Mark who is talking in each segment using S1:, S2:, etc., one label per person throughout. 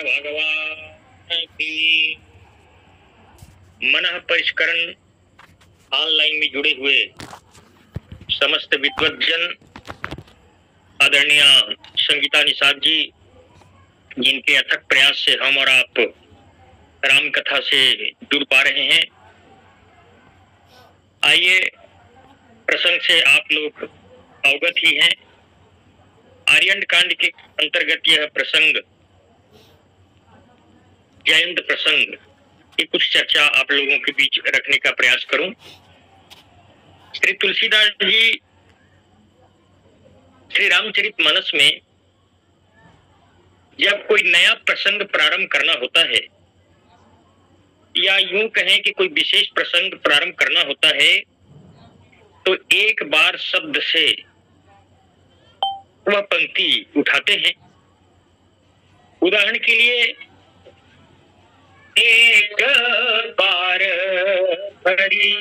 S1: भगवान की मनः परिष्करण ऑनलाइन में जुड़े हुए समस्त विद्वज्जन, आदरणीय संगीता निषाद जी, जिनके अथक प्रयास से हम और आप राम कथा से जुड़ पा रहे हैं। आइए, प्रसंग से आप लोग अवगत ही हैं। आर्यन कांड के अंतर्गत यह प्रसंग, जयंत प्रसंग की कुछ चर्चा आप लोगों के बीच रखने का प्रयास करूं। श्री तुलसीदास जी श्री रामचरितमानस में जब कोई नया प्रसंग प्रारंभ करना होता है, या यूं कहें कि कोई विशेष प्रसंग प्रारंभ करना होता है, तो एक बार शब्द से वह पंक्ति उठाते हैं। उदाहरण के लिए, एक बार हरि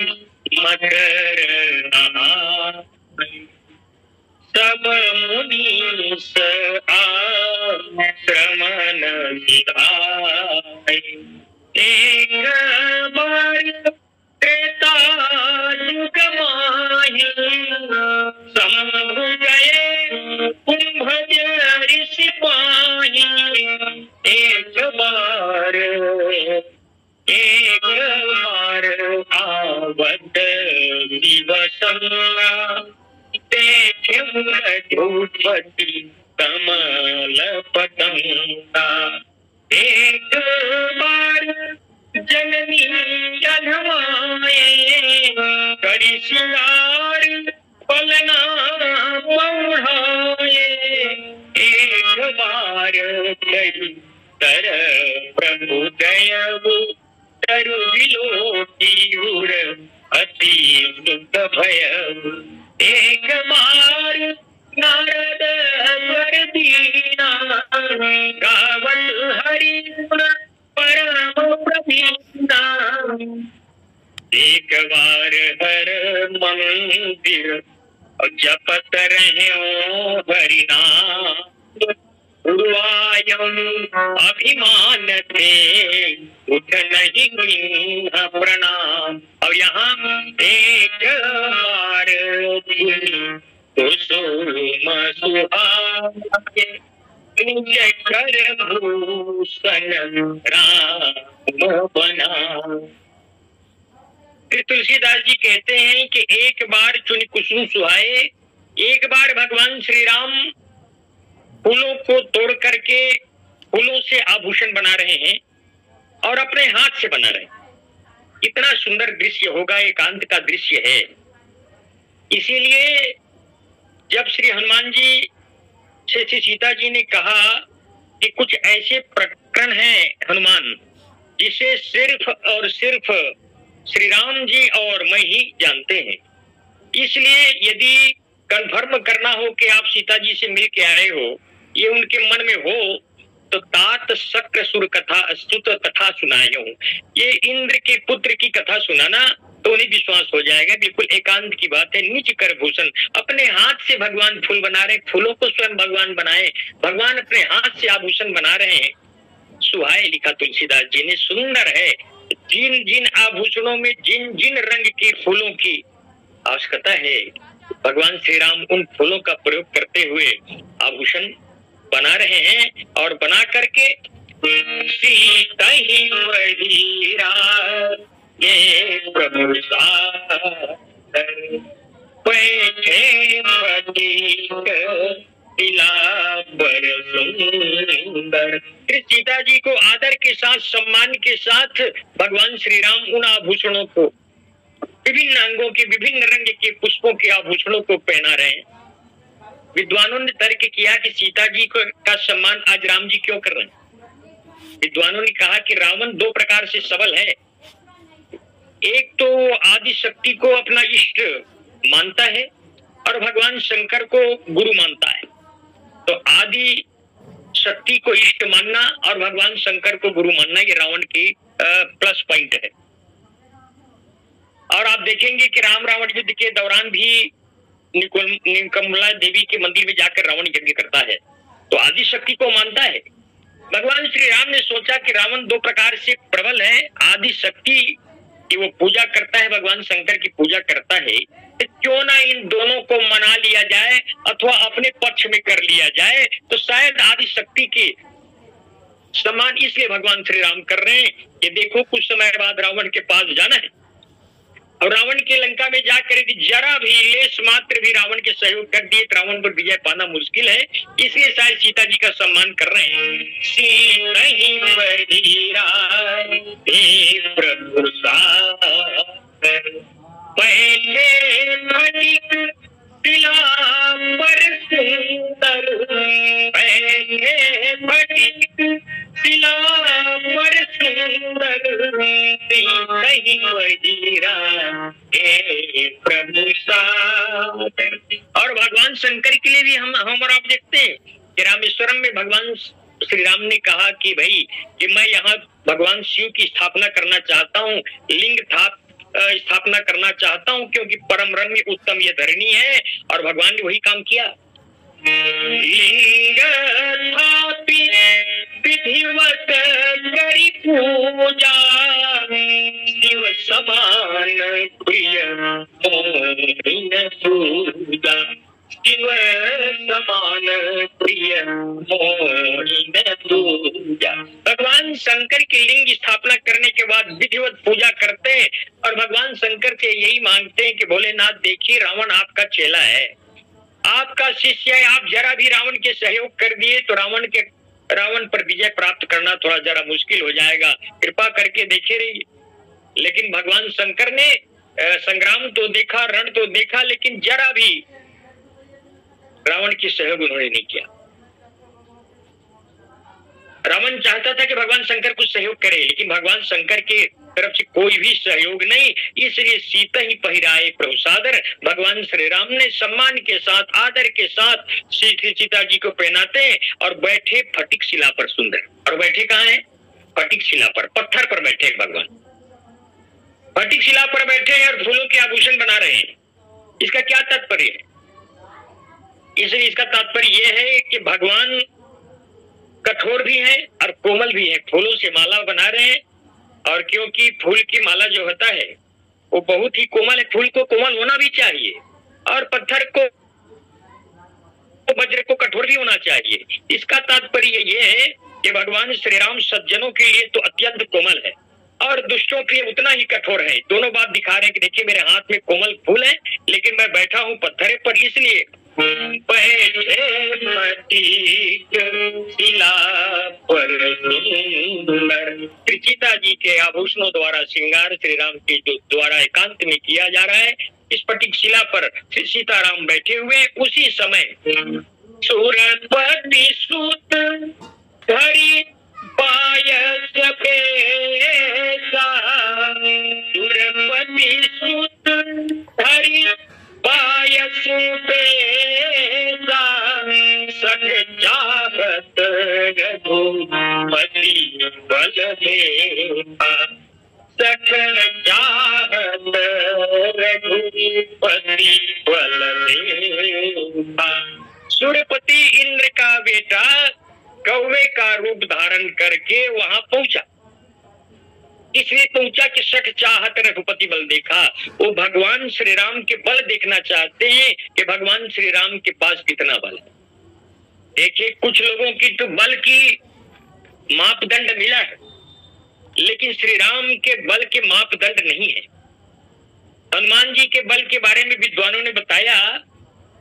S1: मकर सब मुनीस आश्रमन विधाय। एक बार त्रेता युग माहि शंभु गए कुंभज ऋषि पाहि। एक बार आवत दिवसंगा देखे मधुपति कमल पतंगा। एक बार जननी अधमाए करि सिंगार पलना पौढ़ाए। एक बार करी तर प्रभु दयबु तरु विलोकियुर अति दुख भयबु। एक बार नारद वर दीना गावत हरि गुण परम प्रवीणा। एक बार हर मंदिर जपत रहे हरि नाम। अभिमान थे उठ नहीं कीन्ह प्रणाम। और यहाँ एक बार कुसुम सुहागे निज कर भूषण राम बना। फिर तुलसीदास जी कहते हैं कि एक बार चुनि कुसुम सुहाए। एक बार भगवान श्री राम फूलों को तोड़ करके फूलों से आभूषण बना रहे हैं और अपने हाथ से बना रहे हैं। इतना सुंदर दृश्य होगा, एकांत का दृश्य है। इसीलिए जब श्री हनुमान जी से श्री सीता जी ने कहा कि कुछ ऐसे प्रकरण हैं हनुमान जिसे सिर्फ और सिर्फ श्री राम जी और मैं ही जानते हैं, इसलिए यदि कन्फर्म करना हो कि आप सीता जी से मिल के आए हो, ये उनके मन में हो, तो तात शक्र सुर कथा स्तुत कथा सुनायो। ये इंद्र के पुत्र की कथा सुनाना तो उन्हें विश्वास हो जाएगा। बिल्कुल एकांत की बात है। निज कर भूषण, अपने हाथ से भगवान फूल बना रहे, फूलों को स्वयं भगवान बनाए, भगवान अपने हाथ से आभूषण बना रहे हैं। सुहाए लिखा तुलसीदास जी ने, सुंदर है। जिन जिन आभूषणों में जिन जिन रंग के फूलों की आवश्यकता है, भगवान श्री राम उन फूलों का प्रयोग करते हुए आभूषण बना रहे हैं। और बना करके सीता ही वहीरा ये प्रभु सुंदर। सीता जी को आदर के साथ, सम्मान के साथ भगवान श्री राम उन आभूषणों को, विभिन्न अंगों के, विभिन्न रंग के पुष्पों के आभूषणों को पहना रहे हैं। विद्वानों ने तर्क किया कि सीता जी को का सम्मान आज राम जी क्यों कर रहे हैं। विद्वानों ने कहा कि रावण दो प्रकार से सबल है। एक तो आदि शक्ति को अपना इष्ट मानता है और भगवान शंकर को गुरु मानता है। तो आदि शक्ति को इष्ट मानना और भगवान शंकर को गुरु मानना, ये रावण की प्लस पॉइंट है। और आप देखेंगे कि राम रावण युद्ध के दौरान भी निकमला देवी के मंदिर में जाकर रावण यज्ञ करता है, तो आदि शक्ति को मानता है। भगवान श्री राम ने सोचा कि रावण दो प्रकार से प्रबल है, आदि शक्ति की वो पूजा करता है, भगवान शंकर की पूजा करता है, तो क्यों ना इन दोनों को मना लिया जाए अथवा अपने पक्ष में कर लिया जाए। तो शायद आदि शक्ति के सम्मान इसलिए भगवान श्री राम कर रहे हैं कि देखो कुछ समय बाद रावण के पास जाना है और रावण के लंका में जाकर यदि जरा भी लेश मात्र भी रावण के सहयोग कर दिए तो रावण पर विजय पाना मुश्किल है, इसलिए शायद सीता जी का सम्मान कर रहे हैं। और भगवान शंकर के लिए भी हम और आप देखते हैं कि रामेश्वरम में भगवान श्री राम ने कहा कि भाई कि मैं यहाँ भगवान शिव की स्थापना करना चाहता हूँ, लिंग स्थापना करना चाहता हूँ, क्योंकि परम रम्य उत्तम ये धरणी है। और भगवान ने वही काम किया। लिंग विधिवत करी पूजा, शिव समान प्रिय मोहिन सूजा, शिव समान प्रिय मोहिन सूजा। भगवान शंकर की लिंग स्थापना करने के बाद विधिवत पूजा करते हैं और भगवान शंकर से यही मांगते हैं कि भोलेनाथ देखिए रावण आपका चेला है, आपका शिष्य है, आप जरा भी रावण के सहयोग कर दिए तो रावण पर विजय प्राप्त करना थोड़ा जरा मुश्किल हो जाएगा, कृपा करके देखे रहिए। लेकिन भगवान शंकर ने संग्राम तो देखा, रण तो देखा, लेकिन जरा भी रावण की सहयोग उन्होंने नहीं किया। रावण चाहता था कि भगवान शंकर कुछ सहयोग करे, लेकिन भगवान शंकर के तरफ से कोई भी सहयोग नहीं, इसलिए सीता ही पहिराए प्रभु सादर। भगवान श्री राम ने सम्मान के साथ, आदर के साथ सीता जी को पहनाते और बैठे फटिक शिला पर। सुंदर। और बैठे कहाँ है? फटिक शिला पर, पत्थर पर बैठे भगवान। फटिक शिला पर बैठे हैं और फूलों के आभूषण बना रहे हैं। इसका क्या तात्पर्य है? इसलिए इसका तात्पर्य यह है कि भगवान कठोर भी हैं और कोमल भी हैं। फूलों से माला बना रहे हैं, और क्योंकि फूल की माला जो होता है वो बहुत ही कोमल है, फूल को कोमल होना भी चाहिए और पत्थर को, वज्र को कठोर भी होना चाहिए। इसका तात्पर्य ये है कि भगवान श्री राम सज्जनों के लिए तो अत्यंत कोमल है और दुष्टों के लिए उतना ही कठोर है। दोनों बात दिखा रहे हैं कि देखिए मेरे हाथ में कोमल फूल है, लेकिन मैं बैठा हूं पत्थर पर, इसलिए सीता जी के आभूषणों द्वारा श्रृंगार श्री राम के जो द्वारा एकांत में किया जा रहा है। इस पटिक शिला पर सीताराम बैठे हुए, उसी समय सूरपति सूत धरी पायस पेशा, सूरपति सूत धरी पायस पेशा, सख चाहत रघुपति बल देवा, सख चाहत रघुपति बल देवा। सूरपति इंद्र का बेटा कौवे का रूप धारण करके वहां पहुंचा, इसलिए पहुंचा कि सख चाहत रघुपति बल देखा। वो भगवान श्री राम के बल देखना चाहते हैं कि भगवान श्री राम के पास कितना बल है। देखिए कुछ लोगों की तो बल की मापदंड मिला है, लेकिन श्री राम के बल के मापदंड नहीं है। हनुमान जी के बल के बारे में विद्वानों ने बताया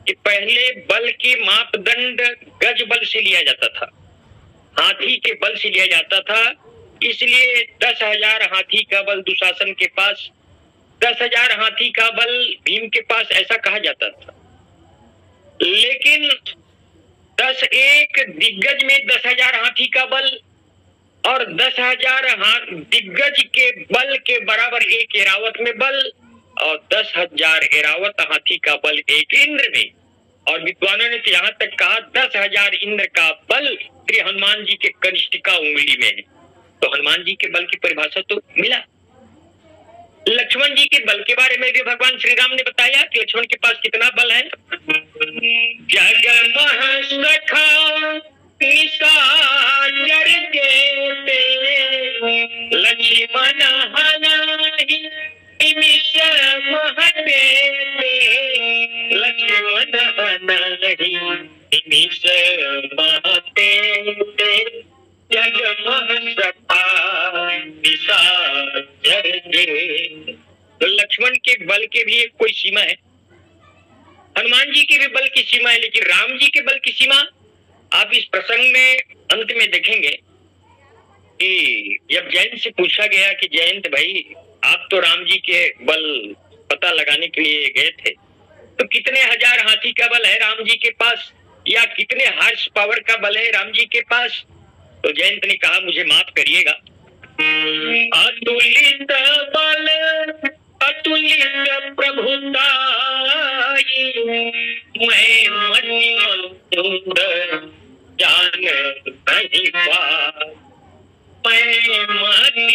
S1: कि पहले बल की मापदंड गज बल से लिया जाता था, हाथी के बल से लिया जाता था। इसलिए 10,000 हाथी का बल दुशासन के पास, 10,000 हाथी का बल भीम के पास, ऐसा कहा जाता था। लेकिन 10,000 दिग्गज में 10,000 हाथी का बल और 10,000 दिग्गज के बल के बराबर एक एरावत में बल और 10,000 एरावत हाथी का बल एक इंद्र में। और विद्वानों ने यहाँ तक कहा 10,000 इंद्र का बल श्री हनुमान जी के कनिष्ठिका उंगली में है। तो हनुमान जी के बल की परिभाषा तो मिला। लक्ष्मण जी के बल के बारे में भी भगवान श्री राम ने बताया कि लक्ष्मण के पास कितना बल है। जगमह सखा निशाचर जेते, लक्ष्मण हनाहि निमिष महते, लक्ष्मण हनाहि निमिष महते, जगमह सखा निशाचर जेते। तो लक्ष्मण के बल के भी एक कोई सीमा है, हनुमान जी के भी बल की सीमा है, लेकिन राम जी के बल की सीमा आप इस प्रसंग में अंत में देखेंगे कि जब जयंत से पूछा गया कि जयंत भाई आप तो राम जी के बल पता लगाने के लिए गए थे, तो कितने हजार हाथी का बल है राम जी के पास, या कितने हॉर्स पावर का बल है राम जी के पास? तो जयंत ने कहा मुझे माफ करिएगा, अतुलित बल अतुलित प्रभुताई, मैं मति जान नहीं पा, मैं मति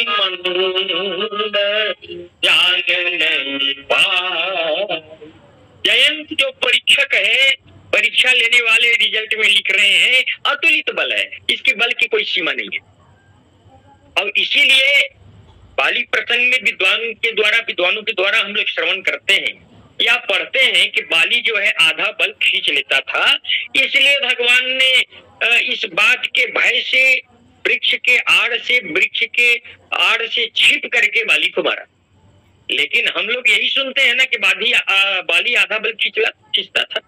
S1: जान नहीं पा। जयंत जो परीक्षक है, परीक्षा लेने वाले रिजल्ट में लिख रहे हैं अतुलित बल है, इसके बल की कोई सीमा नहीं है। और इसीलिए बाली प्रसंग में विद्वानों के द्वारा हम लोग श्रवण करते हैं या पढ़ते हैं कि बाली जो है आधा बल खींच लेता था, इसलिए भगवान ने इस बात के भय से वृक्ष के आड़ से छिप करके बाली को मारा। लेकिन हम लोग यही सुनते हैं ना कि बाली आधा बल खींचता था।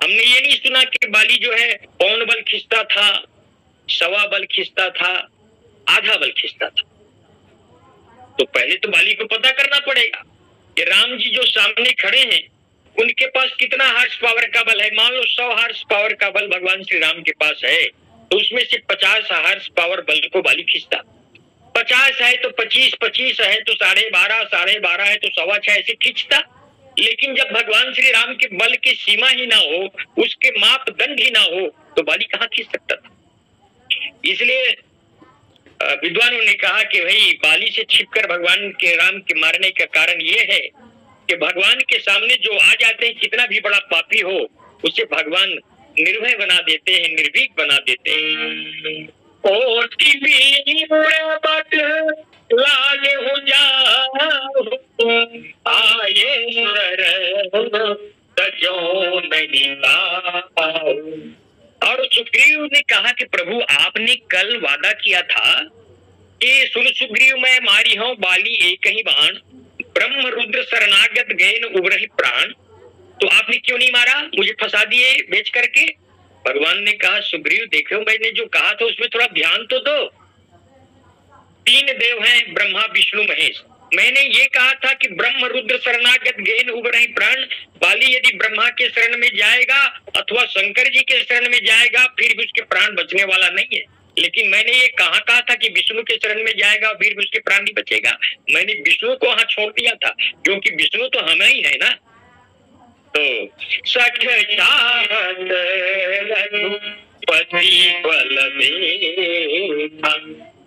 S1: हमने ये नहीं सुना कि बाली जो है पौन बल खींचता था, सवा बल खींचता था, आधा बल खींचता था। तो पहले तो बाली को पता करना पड़ेगा कि राम जी जो सामने खड़े हैं उनके पास कितना हॉर्स पावर का बल है। मान लो 100 हॉर्स पावर का बल भगवान श्री राम के पास है, तो उसमें से 50 हॉर्स पावर बल को बाली खींचता, 50 है तो 25 है तो 12.5 है तो 6.25 ऐसे खींचता। लेकिन जब भगवान श्री राम के बल की सीमा ही ना हो, उसके मापदंड ही ना हो, तो बाली कहाँ खींच सकता था? इसलिए विद्वानों ने कहा कि भाई बाली से छिपकर भगवान के राम के मारने का कारण ये है कि भगवान के सामने जो आ जाते हैं, कितना भी बड़ा पापी हो उसे भगवान निर्भय बना देते हैं, निर्भीक बना देते हैं। लागे हो जाओ आए सजो नहीं पाओ। और सुग्रीव ने कहा कि प्रभु आपने कल वादा किया था कि सुन सुग्रीव मैं मारी हूं बाली एक ही बाण, ब्रह्म रुद्र शरणागत गए उबरहि प्राण, तो आपने क्यों नहीं मारा, मुझे फंसा दिए बेच करके। भगवान ने कहा सुग्रीव देखो मैंने जो कहा था उसमें थोड़ा ध्यान तो दो। 3 देव हैं ब्रह्मा विष्णु महेश, मैंने ये कहा था कि ब्रह्म रुद्र शरणागत गैन उबरहि प्राण, बाली यदि ब्रह्मा के शरण में जाएगा अथवा शंकर जी के शरण में जाएगा फिर भी उसके प्राण बचने वाला नहीं है। लेकिन मैंने ये कहा था कि विष्णु के शरण में जाएगा फिर भी उसके प्राण नहीं बचेगा। मैंने विष्णु को वहां छोड़ दिया था क्योंकि विष्णु तो हम ही है ना। तो सख पति बल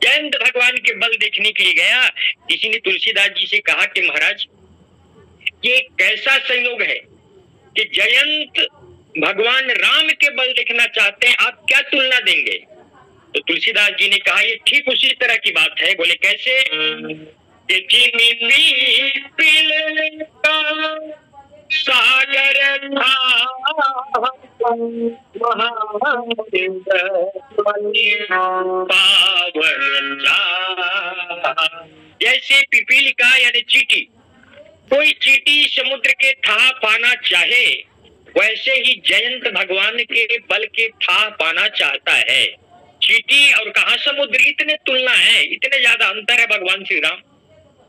S1: जयंत भगवान के बल देखने के लिए गया। किसी ने तुलसीदास जी से कहा कि महाराज ये कैसा संयोग है कि जयंत भगवान राम के बल देखना चाहते हैं, आप क्या तुलना देंगे? तो तुलसीदास जी ने कहा ये ठीक उसी तरह की बात है। बोले कैसे? सागर था जैसे पिपीलिका यानी चींटी, कोई चींटी समुद्र के था पाना चाहे, वैसे ही जयंत भगवान के बल के था पाना चाहता है। चींटी और कहा समुद्र, इतने तुलना है, इतने ज्यादा अंतर है भगवान श्री राम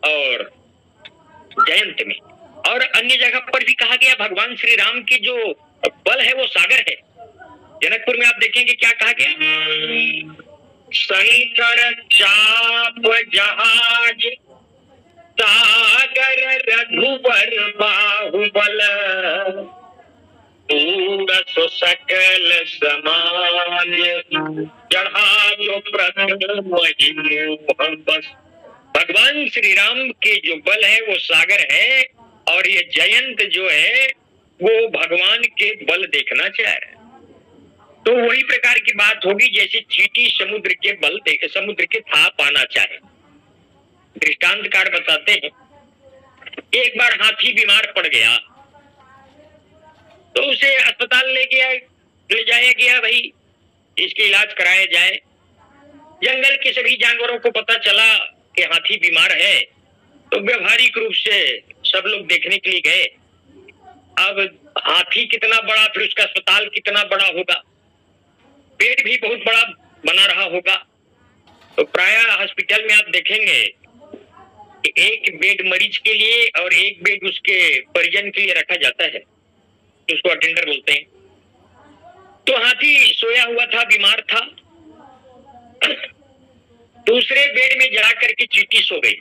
S1: और जयंत में। और अन्य जगह पर भी कहा गया भगवान श्री राम की जो बल है वो सागर है। जनकपुर में आप देखेंगे क्या कहा गया, शंकर चाप जहाज सागर रघुवर बाहुबल, सकल समाज चढ़ा जो प्रथम बस। भगवान श्री राम के जो बल है वो सागर है, और ये जयंत जो है वो भगवान के बल देखना चाह रहे हैं। तो वही प्रकार की बात होगी जैसे चींटी समुद्र के बल देख, समुद्र के था पाना चाहे। दृष्टांतकार बताते हैं, एक बार हाथी बीमार पड़ गया तो उसे अस्पताल ले जाया गया, भाई इसके इलाज कराया जाए। जंगल के सभी जानवरों को पता चला कि हाथी बीमार है, तो व्यवहारिक रूप से सब लोग देखने के लिए गए। अब हाथी कितना बड़ा, फिर उसका अस्पताल कितना बड़ा होगा, पेट भी बहुत बड़ा बना रहा होगा। तो प्रायः हॉस्पिटल में आप देखेंगे कि एक बेड मरीज के लिए और एक बेड उसके परिजन के लिए रखा जाता है, उसको अटेंडर बोलते हैं। तो हाथी सोया हुआ था, बीमार था। दूसरे बेड में जा करके चींटी सो गई।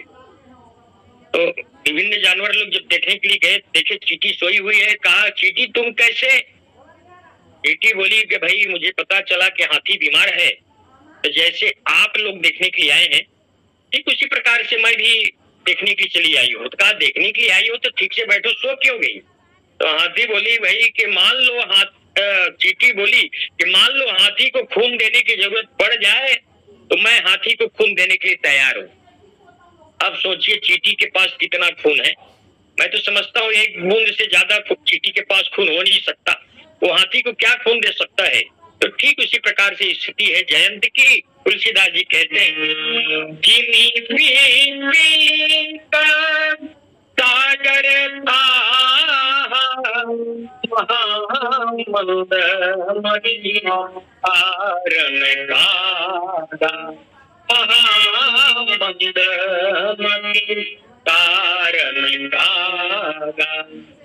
S1: तो विभिन्न जानवर लोग जब देखने के लिए गए, देखे चींटी सोई हुई है। कहा, चींटी तुम कैसे? चींटी बोली कि भाई मुझे पता चला कि हाथी बीमार है, तो जैसे आप लोग देखने के लिए आए हैं ठीक उसी प्रकार से मैं भी देखने के लिए चली आई हूँ। तो कहा, देखने के लिए आई हो तो ठीक से बैठो, सो क्यों गई? तो हाथी बोली भाई कि मान लो चींटी बोली कि मान लो हाथी को खून देने की जरूरत पड़ जाए तो मैं हाथी को खून देने के लिए तैयार हूँ। अब सोचिए चींटी के पास कितना खून है। मैं तो समझता हूँ एक बूंद से ज्यादा चींटी के पास खून हो नहीं सकता, वो हाथी को क्या खून दे सकता है। तो ठीक उसी प्रकार से स्थिति है जयंत की। तुलसीदास जी कहते हैं सागर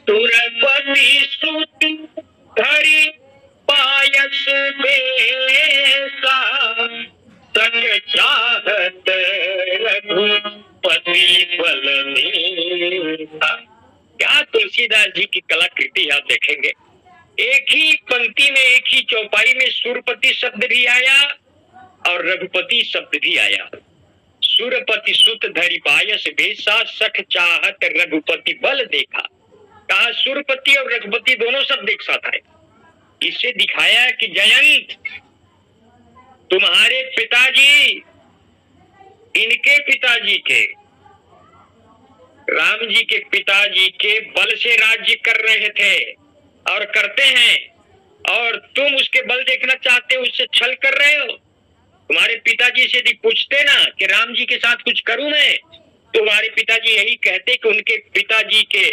S1: तुरपति सुत धरि पायस बेसा सच चाहत रघुपति बल मीठा। क्या तुलसीदास जी की कलाकृति आप देखेंगे। एक ही पंक्ति में, एक ही चौपाई में सुरपति शब्द भी आया और रघुपति शब्द भी आया। सुरपति सुत धरि पायस बेसा सख चाहत रघुपति बल देखा। कहा सुरपति और रघुपति दोनों शब्द एक साथ आए। इससे दिखाया कि जयंत तुम्हारे पिताजी, इनके पिताजी के, राम जी के पिताजी के बल से राज्य कर रहे थे और करते हैं, और तुम उसके बल देखना चाहते हो, उससे छल कर रहे हो। तुम्हारे पिताजी से यदि पूछते ना कि राम जी के साथ कुछ करूं मैं, तो तुम्हारे पिताजी यही कहते कि उनके पिताजी के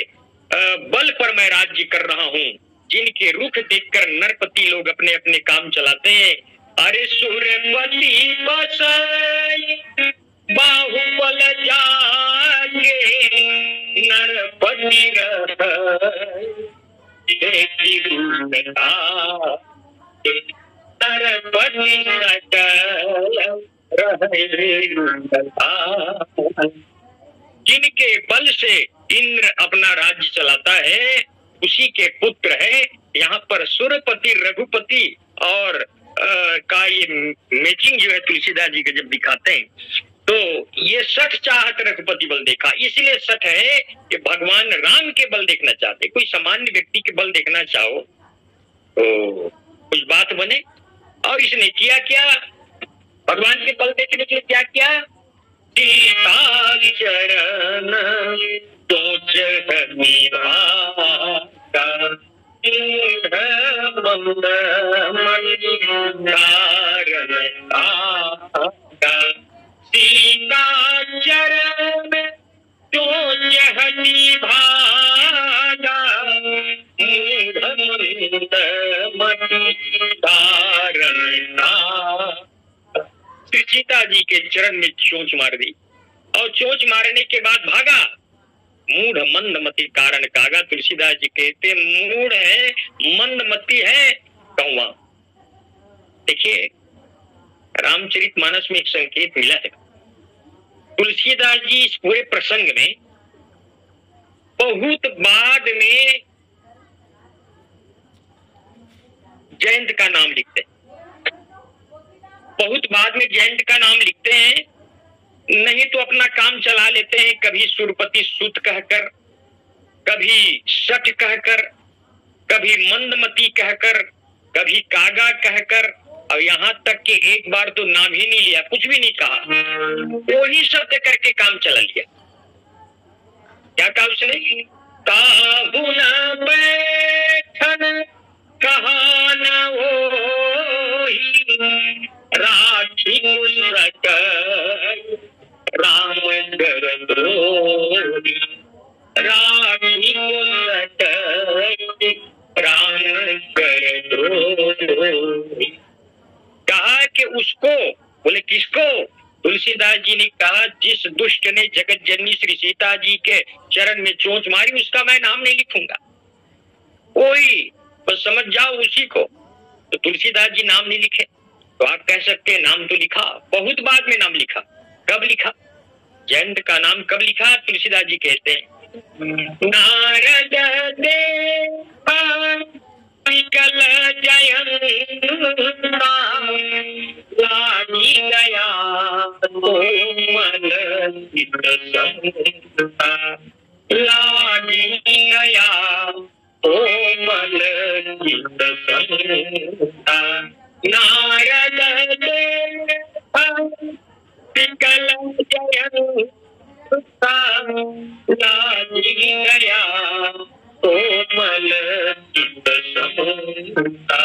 S1: बल पर मैं राज्य कर रहा हूं, जिनके रुख देखकर नरपति लोग अपने अपने काम चलाते हैं। अरे सुरपति बसाई बाहुबल जागे नरपति जिनके बल से इंद्र अपना राज्य चलाता है, उसी के पुत्र है। यहाँ पर सुरपति रघुपति और का ये मैचिंग जो है तुलसीदास जी का जब दिखाते हैं, तो ये सठ चाहत रघुपति बल देखा। इसलिए सठ है कि भगवान राम के बल देखना चाहते। कोई सामान्य व्यक्ति के बल देखना चाहो तो कुछ बात बने। और इसने किया क्या, भगवान के बल देखने के लिए क्या किया? चरण तो सीता चरण तो जहनी भागा सीता जी के चरण में चोंच मार दी, और चोंच मारने के बाद भागा। मूढ़ मंदमति कारण कागा। तुलसीदास जी कहते मूढ़ है, मंदमति है कौवा। देखिए रामचरितमानस में एक संकेत मिला है। तुलसीदास जी इस पूरे प्रसंग में बहुत बाद में जयंत का नाम लिखते हैं, बहुत बाद में जयंत का नाम लिखते हैं। नहीं तो अपना काम चला लेते हैं, कभी सुरपति सुत कहकर, कभी सठ कहकर, कभी मंदमती कहकर, कभी कागा कहकर, और यहाँ तक कि एक बार तो नाम ही नहीं लिया, कुछ भी नहीं कहा, वही शब्द करके काम चला लिया। क्या कहा उसने? काहू न बैठन कहा न वोही, राखी रट राम गरदोरी, राखी रट राम गरदोरी। कहा कि उसको, बोले किसको? तुलसीदास जी ने कहा जिस दुष्ट ने जगत जननी श्री सीता जी के चरण में चोंच मारी, उसका मैं नाम नहीं लिखूंगा, कोई बस समझ जाओ उसी को। तो तुलसीदास जी नाम नहीं लिखे, तो आप कह सकते हैं नाम तो लिखा, बहुत बाद में नाम लिखा। कब लिखा? जयंत का नाम कब लिखा? तुलसीदास जी कहते हैं नारद निकल जयंता लागी गया कोमल चित संता, लागी गया कोमल चित संता। नारद निकल जयंता लागी गया कोमल चित संता।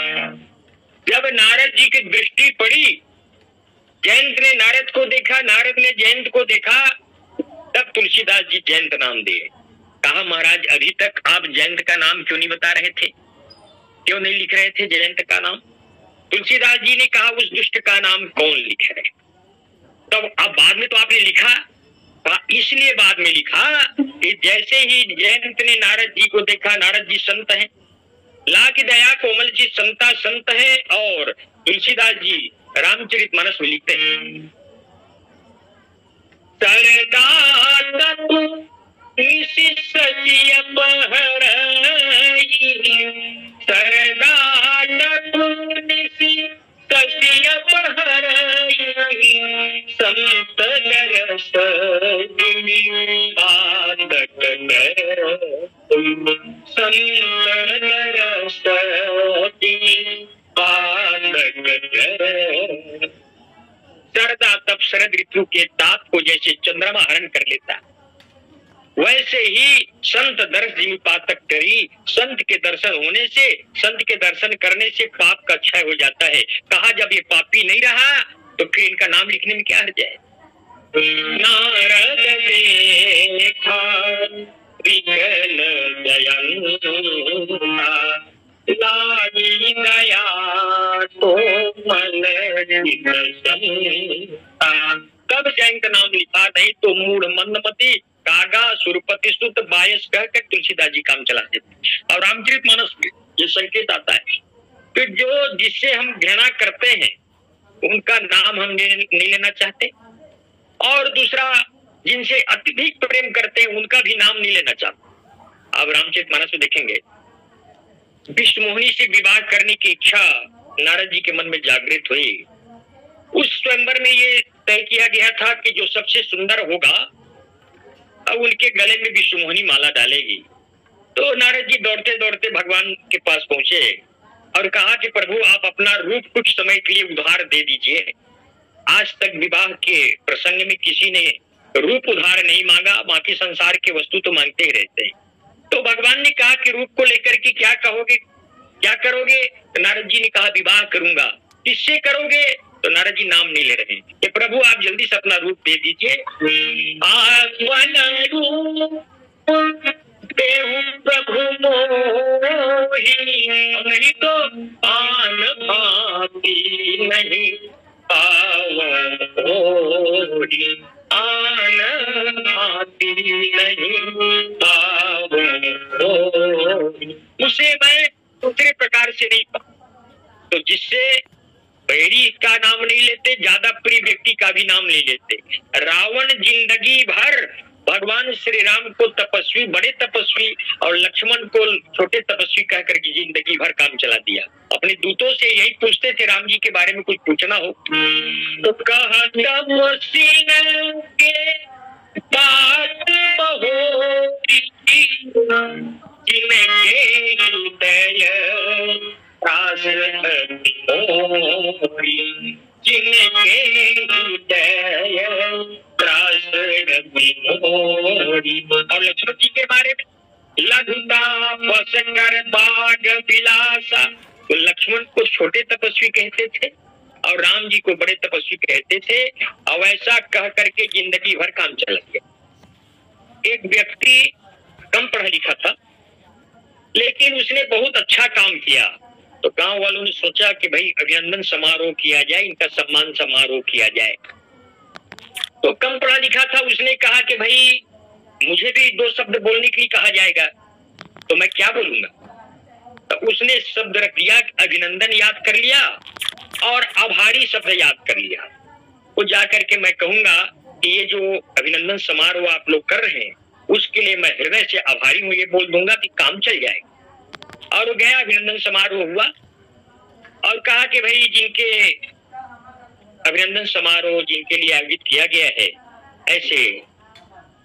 S1: जब नारद जी की दृष्टि पड़ी, जयंत ने नारद को देखा, नारद ने जयंत को देखा, तब तुलसीदास जी जयंत नाम दिए। कहा महाराज अभी तक आप जयंत का नाम क्यों नहीं बता रहे थे, क्यों नहीं लिख रहे थे जयंत का नाम? तुलसीदास जी ने कहा उस दुष्ट का नाम कौन लिख रहे? तब अब बाद में तो आपने लिखा, इसलिए बाद में लिखा कि जैसे ही जयंत ने नारद जी को देखा, नारद जी संत हैं, ला की दया कोमल जी संता संत है। और तुलसीदास जी रामचरितमानस में लिखते हैं संत सरदा तब शरद ऋतु के ताप को जैसे चंद्रमा हरण कर लेता, वैसे ही संत दर्श जिमी पातक करी। संत के दर्शन होने से, संत के दर्शन करने से पाप का क्षय हो जाता है। कहा जब ये पापी नहीं रहा तो फिर इनका नाम लिखने में क्या हर्ज है? नारद देखा विकल जयंता लागी दया कोमल चित संता। कब जयंत नाम लिखा, नहीं तो मूढ़ मंदमती कागा सुरपति सुत बायस कहकर तुलसीदास जी काम चलाते थे। और रामचरितमानस में ये संकेत आता है कि जो जिससे हम घृणा करते हैं उनका नाम हम नहीं लेना चाहते, और दूसरा जिनसे अत्यधिक प्रेम करते हैं उनका भी नाम नहीं लेना चाहते। अब रामचरितमानस में देखेंगे विष्णुमोहिनी से विवाह करने की इच्छा नारद जी के मन में जागृत हुई। उस स्वयंवर में ये तय किया गया था कि जो सबसे सुंदर होगा अब उनके गले में विष्णुमोहिनी माला डालेगी। तो नारद जी दौड़ते दौड़ते भगवान के पास पहुंचे और कहा कि प्रभु आप अपना रूप कुछ समय के लिए उधार दे दीजिए। आज तक विवाह के प्रसंग में किसी ने रूप उधार नहीं मांगा, बाकी संसार के वस्तु तो मांगते ही रहते हैं। तो भगवान ने कहा कि रूप को लेकर के क्या कहोगे, क्या करोगे? तो नारद जी ने कहा विवाह करूंगा। किससे करोगे? तो नारद जी नाम नहीं ले रहे कि प्रभु आप जल्दी से अपना रूप दे दीजिए। प्रभु मोही नहीं तो आन भाती नहीं पावोरी, आन भाती नहीं पावोरी। उसे मैं दूसरे प्रकार से नहीं पा, तो जिससे बैरी का नाम नहीं लेते, ज्यादा प्रिय व्यक्ति का भी नाम नहीं लेते। रावण जिंदगी भर भगवान श्री राम को तपस्वी, बड़े तपस्वी, और लक्ष्मण को छोटे तपस्वी कह करके जिंदगी भर काम चला दिया। अपने दूतों से यही पूछते थे, राम जी के बारे में कुछ पूछना हो तो कहा तपस्वी के बात बहोरी, जिनके हृदय त्रास मोरी, जिनके हृदय त्रास मोरी। और लक्ष्मण जी के बारे में लघुता बस कर बाग विलासा, तो लक्ष्मण को छोटे तपस्वी कहते थे और राम जी को बड़े तपस्वी कहते थे, और ऐसा कह करके जिंदगी भर काम चला गया। एक व्यक्ति कम पढ़ा लिखा था लेकिन उसने बहुत अच्छा काम किया, तो गांव वालों ने सोचा कि भाई अभिनंदन समारोह किया जाए, इनका सम्मान समारोह किया जाए। तो कम पढ़ा लिखा था, उसने कहा कि भाई मुझे भी दो शब्द बोलने के लिए कहा जाएगा तो मैं क्या बोलूंगा। तो उसने शब्द रख दिया, अभिनंदन याद कर लिया और आभारी शब्द याद कर लिया। वो जाकर के मैं कहूंगा कि ये जो अभिनंदन समारोह आप लोग कर रहे हैं उसके लिए मैं हृदय से आभारी हूं, ये बोल दूंगा कि काम चल जाएगा। और वो गया, अभिनंदन समारोह हुआ और कहा कि भाई जिनके अभिनंदन समारोह जिनके लिए आयोजित किया गया है, ऐसे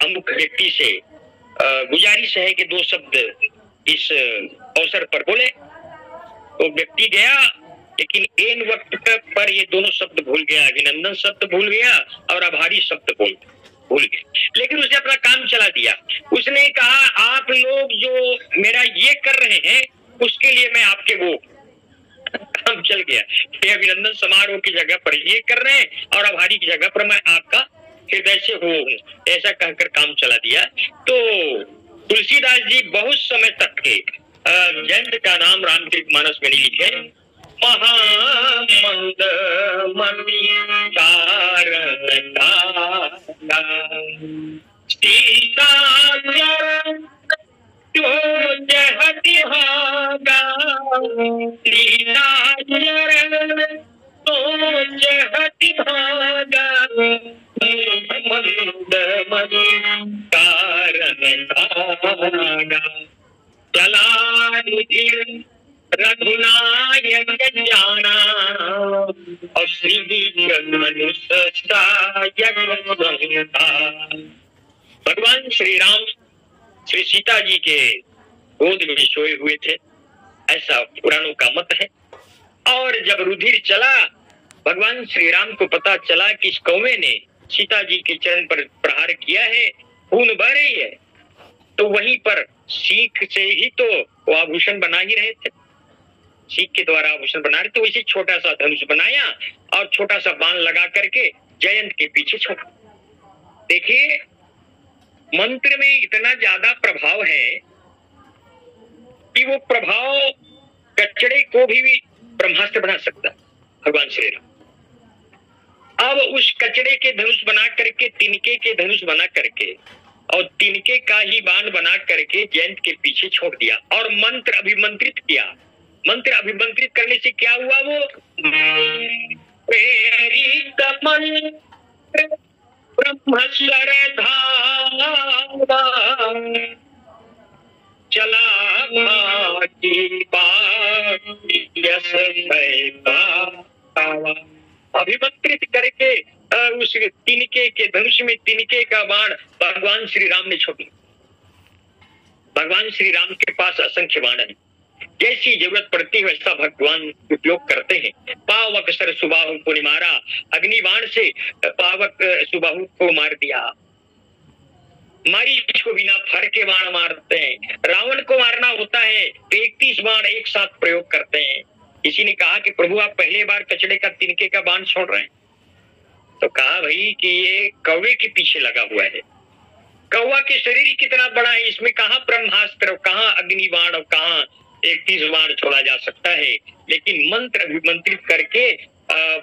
S1: अमुक व्यक्ति से गुजारिश है कि दो शब्द इस अवसर पर बोले। तो व्यक्ति गया लेकिन एन वक्त पर ये दोनों शब्द भूल गया, अभिनंदन शब्द भूल गया और आभारी शब्द भूल गया। लेकिन उसने अपना काम चला दिया। उसने कहा आप लोग जो मेरा ये कर रहे हैं उसके लिए मैं आपके वो काम चल गया, ये अभिनंदन समारोह की जगह पर ये कर रहे हैं और आभारी की जगह पर मैं आपका हृदय से हूँ, ऐसा कहकर काम चला दिया। तो तुलसीदास जी बहुत समय तक के जयंत का नाम रामचरितमानस में नहीं लिखे। महामंद मणि कारण सीता जहति भागा, सीता जहति भागा, मंद मणि कारण चला रुधिर रघुनायक जाना, और श्री मनुष्य भगवान श्री राम श्री सीता जी के गोद में सोए हुए थे, ऐसा पुराणों का मत है। और जब रुधिर चला, भगवान श्री राम को पता चला कि इस कौवे ने सीता जी के चरण पर प्रहार किया है, खून बह रही है, तो वहीं पर सीख से ही तो वो आभूषण बना ही रहे थे, सीख के द्वारा आभूषण बना रहे थे। वैसे छोटा सा धनुष बनाया और छोटा सा बाण लगा करके जयंत के पीछे छोड़ा। देखिए मंत्र में इतना ज्यादा प्रभाव है कि वो प्रभाव कचड़े को भी ब्रह्मास्त्र बना सकता है भगवान श्री राम। अब उस कचड़े के धनुष बना करके, तिनके के धनुष बना करके और तिनके का ही बाण बना करके जयंत के पीछे छोड़ दिया और मंत्र अभिमंत्रित किया। मंत्र अभिमंत्रित करने से क्या हुआ, वो प्रेरित मंत्र ब्रह्मचर्य धारा चला भागी यश अभिमंत्रित करके उस तिनके के धनुष में तिनके का बाण भगवान श्री राम ने छोड़ दिया। भगवान श्री राम के पास असंख्य बाण है, जैसी जरूरत पड़ती है वैसा भगवान उपयोग करते हैं। पावक सर सुबाहु को मारा, अग्निबाण से पावक सुबाहु को मार दिया। मारीच को बिना फर के बाण मारते हैं। रावण को मारना होता है तो 31 बाण एक साथ प्रयोग करते हैं। किसी ने कहा कि प्रभु आप पहले बार कचड़े का तिनके का बाण छोड़ रहे हैं, तो कहा भाई कि ये कौवे के पीछे लगा हुआ है। कौवा के शरीर कितना बड़ा है, इसमें कहाँ ब्रह्मास्त्र, कहाँ अग्निबाण और कहाँ 31 बाण छोड़ा जा सकता है। लेकिन मंत्र अभिमंत्रित करके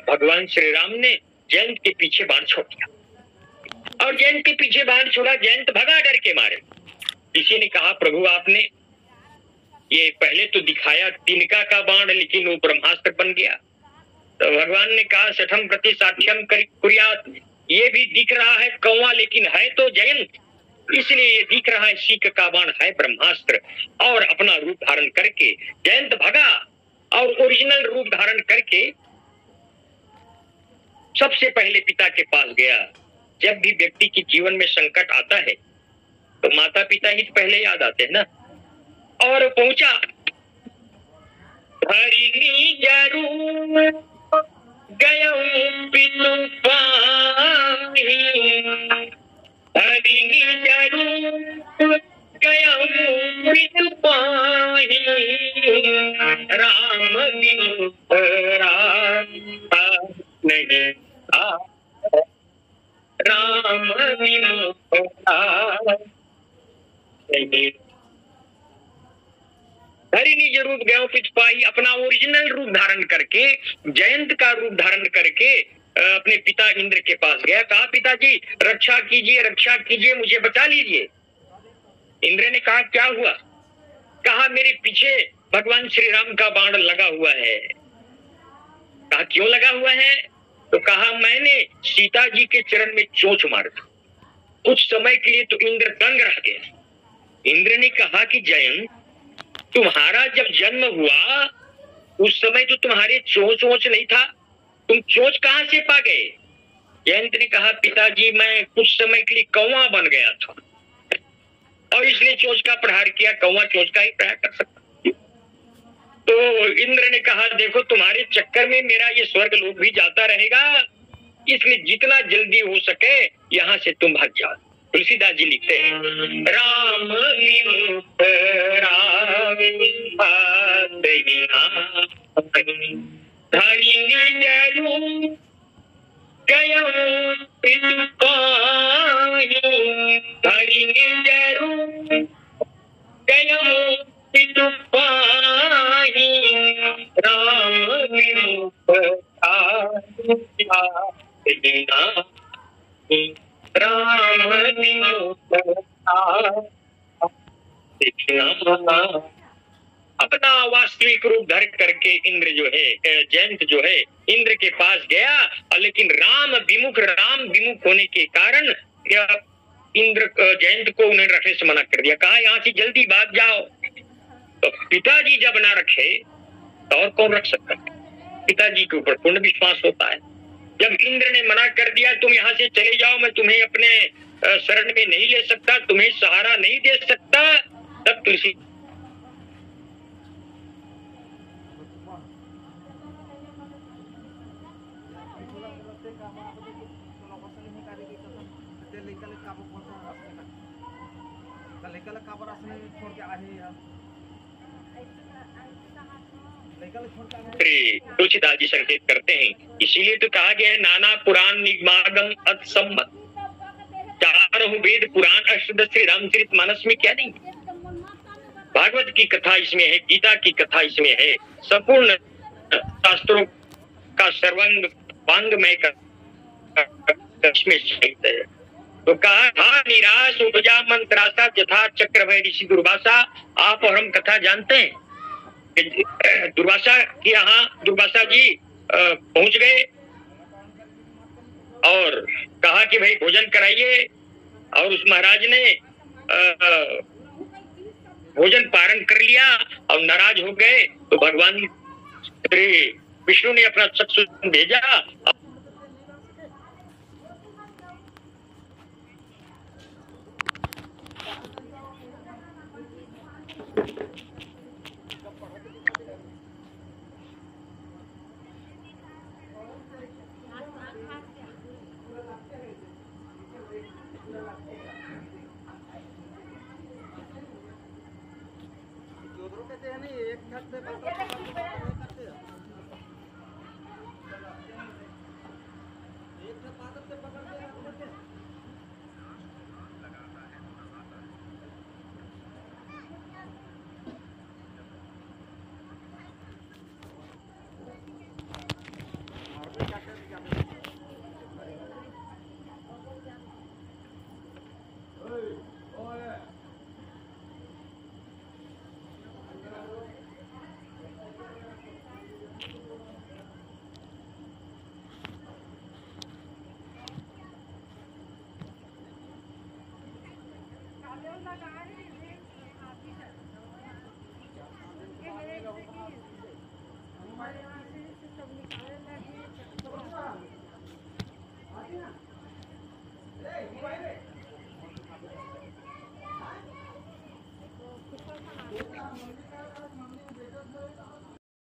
S1: भगवान श्री राम ने जयंत के पीछे बाण छोड़ दिया और जयंत के पीछे बाण छोड़ा। जयंत भगा डर के मारे। किसी ने कहा प्रभु आपने ये पहले तो दिखाया तिनका का बाण, लेकिन वो ब्रह्मास्त्र बन गया। तो भगवान ने कहा सठम प्रति साक्ष्यम कुर्यात, ये भी दिख रहा है कौवा लेकिन है तो जयंत। इसलिए ये दिख रहा है सीख का बाण है ब्रह्मास्त्र, और अपना रूप धारण करके जयंत भगा और ओरिजिनल रूप धारण करके सबसे पहले पिता के पास गया। जब भी व्यक्ति के जीवन में संकट आता है तो माता पिता ही पहले याद आते हैं ना। और पहुंचा, हरिणी जरूर गयऊं पितु पाही, हरिणी जरूर गयऊं पितु पाही, राम बिनु राम नहीं आ, राम बिनु नहीं। हरिणी जरूर गयो पिछ पाई, अपना ओरिजिनल रूप धारण करके, जयंत का रूप धारण करके अपने पिता इंद्र के पास गया। कहा पिताजी रक्षा कीजिए, रक्षा कीजिए, मुझे बचा लीजिए। इंद्र ने कहा क्या हुआ? कहा मेरे पीछे भगवान श्री राम का बाण लगा हुआ है। कहा क्यों लगा हुआ है? तो कहा मैंने सीता जी के चरण में चोंच मार दी। कुछ समय के लिए तो इंद्र दंग रह गया। इंद्र ने कहा कि जयंत, तुम्हारा जब जन्म हुआ उस समय तो तुम्हारे चोंच वोच नहीं था, तुम चोंच कहां से पा गए? जयंत ने कहा पिताजी मैं कुछ समय के लिए कौवा बन गया था और इसलिए चोंच का प्रहार किया, कौवा चोंच का ही प्रहार कर सकता। तो इंद्र ने कहा देखो तुम्हारे चक्कर में मेरा ये स्वर्ग लोक भी जाता रहेगा, इसलिए जितना जल्दी हो सके यहाँ से तुम भाग जाओ। तुलसीदास जी लिखते हैं राम विमुख पितु पाही, राम विमुख राम अपना वास्तविक रूप धर करके इंद्र जो है, जयंत जो है इंद्र के पास गया, लेकिन राम विमुख होने के कारण इंद्र जयंत को उन्हें रखने से मना कर दिया। कहा यहाँ से जल्दी भाग जाओ। तो पिताजी जब ना रखे तो और कौन रख सकता है? पिताजी के ऊपर पूर्ण विश्वास होता है। जब इंद्र ने मना कर दिया तुम यहाँ से चले जाओ, मैं तुम्हें अपने शरण में नहीं ले सकता, तुम्हें सहारा नहीं दे सकता, तब तुलसी तुलसीदास जी संकेत करते हैं। इसीलिए तो कहा गया है नाना पुराण निगमागम अतसम्मत, चारों वेद पुराण अष्टदश श्री रामचरित मानस में क्या नहीं, भागवत की कथा इसमें है, गीता की कथा इसमें है, संपूर्ण शास्त्रों का सर्वांग वांगमय इसमें सहित है। तो कहा था निराश उपजा मंत्रासा यथा चक्र भय ऋषि दुर्वासा। आप और हम कथा जानते हैं। दुर्वासा के यहाँ दुर्वासा जी पहुंच गए और कहा कि भाई भोजन कराइए, और उस महाराज ने भोजन पारण कर लिया और नाराज हो गए। तो भगवान श्री विष्णु ने अपना चक्षु भेजा,
S2: कहाँ